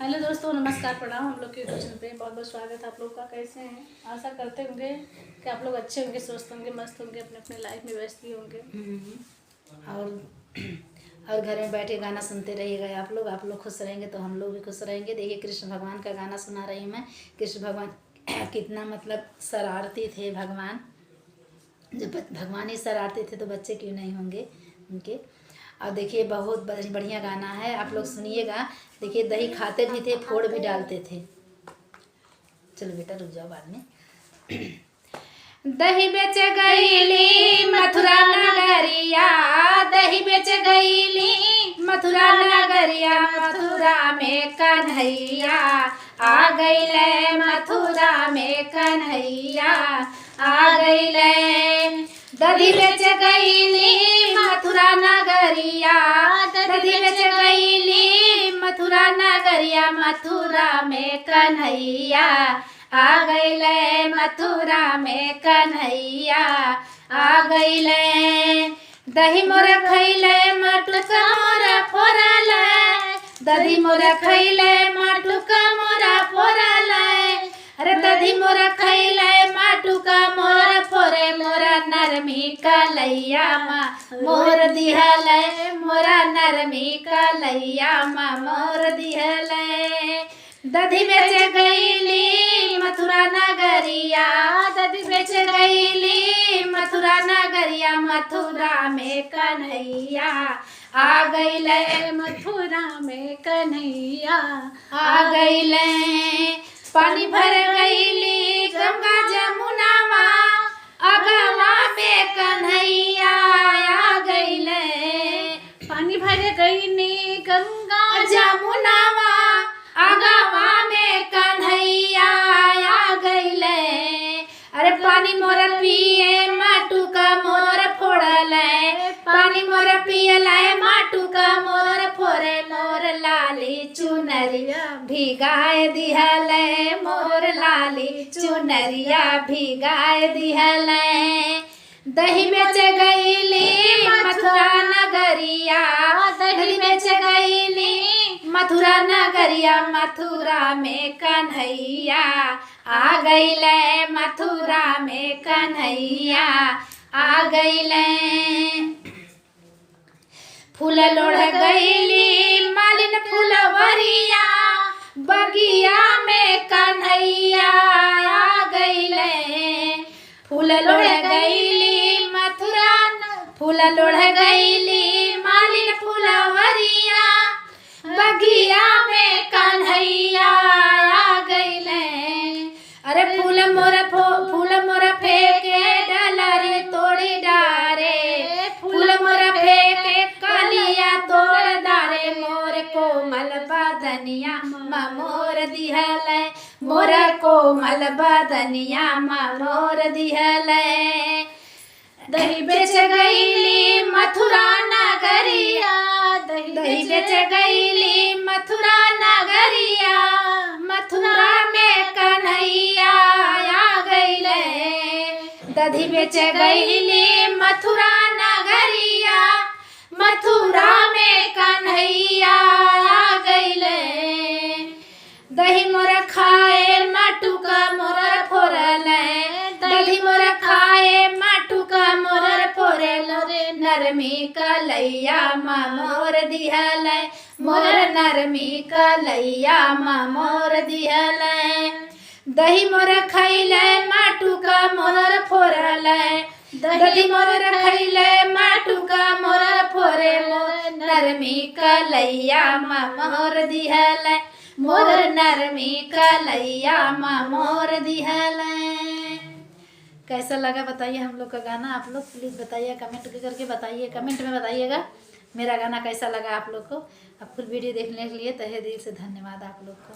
Hello दोस्तों, नमस्कार, प्रणाम। हम लोग के यूट्यूब चैनल पे बहुत बहुत स्वागत है आप लोग का। कैसे हैं? आशा करते होंगे कि आप लोग अच्छे होंगे, स्वस्थ होंगे, मस्त होंगे, अपने अपने लाइफ में व्यस्त भी होंगे। और घर में बैठे गाना सुनते रहिएगा। आप लोग खुश रहेंगे तो हम लोग भी खुश रहेंगे। देखिए, कृष्ण भगवान का गाना सुना रही हूँ मैं। कृष्ण भगवान कितना मतलब शरारती थे भगवान। जब भगवान ही शरारती थे तो बच्चे क्यों नहीं होंगे उनके। और देखिए, बहुत बढ़िया गाना है, आप लोग सुनिएगा। देखिए, दही खाते भी थे, फोड़ भी डालते थे। चलो बेटा रुक जाओ, बाद में। दही बेच गईली मथुरा नगरिया, दही बेच गईली मथुरा नगरिया, मथुरा में कन्हैया आ गईले, मथुरा में कन्हैया आ गईले। दही बेच गईली मथुरा नगरिया, दही बेच गईली मथुरा नगरिया, मथुरा में कन्हैया आ गईले, मथुरा में कन्हैया आ गईले। दही मोर खैले मटुका मोरा फोड़ले, दही मोर खैले मटुका मोरा फोड़ले। अरे दही मोर खैले मटुका मोर फोरे, मोरा नरमी कलैया माँ मोर दिहले, मोरा नरमी कलैया माँ मोर दिहले। दधी बेच गईली मथुरा नगरिया, दधी बेच गईली मथुरा नगरिया, मथुरा में कन्हैया आ गईले, मथुरा में कन्हैया आ गईले। पानी भर गईली गंगा जमुना माँ, अगवा में कन्हैया आ गईले। पानी भर गईली गंगा जमुना माँ, अगवा में कन्हैया आ गईले। अरे पानी मोर पिए माटुका मोर फोड़ले, पानी मोर पियले माटुका मोर फोड़े, मोर लाली चुनरिया भिगाए दिहले, मोर लाली चुनरिया भिगाए दिहले। दही बेच गईली मथुरा नगरिया, दही बेच गईली मथुरा नगरिया, मथुरा में कन्हैया आ गईले, मथुरा में कन्हैया आ गईले। फूल लोढ़ गईली मालिन फुलवरिया, बगिया में कन्हैया आ गईले। फूल लोढ़ गईली मथुरा, फूल लोढ़ गईली मालिन फुलवरिया, बगिया में कन्हैया आ गईले। अरे फूल मोर फेंके डलरी तोड़ी डारे, फूल मोर फेंके कलिया तोड़ डारे, मोर कोमल बदनिया माँ मोर दिहले, मोर कोमल बदनिया माँ मोर दिहले। दही बेच गईली मथुरा नगरिया, दही बेच गईली मथुरा नगरिया, मथुरा में कन्हैया आ गईले। दही बेच गईली मथुरा नगरिया, मथुरा में कन्हैया आ गईले। दही मोर खाए माटुका मोर फोड़ले, दही मोर खाए माटुका मोर फोड़ले, नरमी कलैया माँ मोर दिहले, मोर नरमी कलैया माँ मोर दिहले। दही मोर खैले माटुका मोर फोड़ले, दही मोर खैले माटुका मोर फोड़े, मोर नरमी कलैया माँ मोर दिहले, मोर नरमी कलैया माँ मोर दिहले। कैसा लगा बताइए हम लोग का गाना। आप लोग प्लीज़ बताइए, कमेंट करके बताइए, कमेंट में बताइएगा मेरा गाना कैसा लगा आप लोग को। अब फुल वीडियो देखने के लिए तहे दिल से धन्यवाद आप लोग को।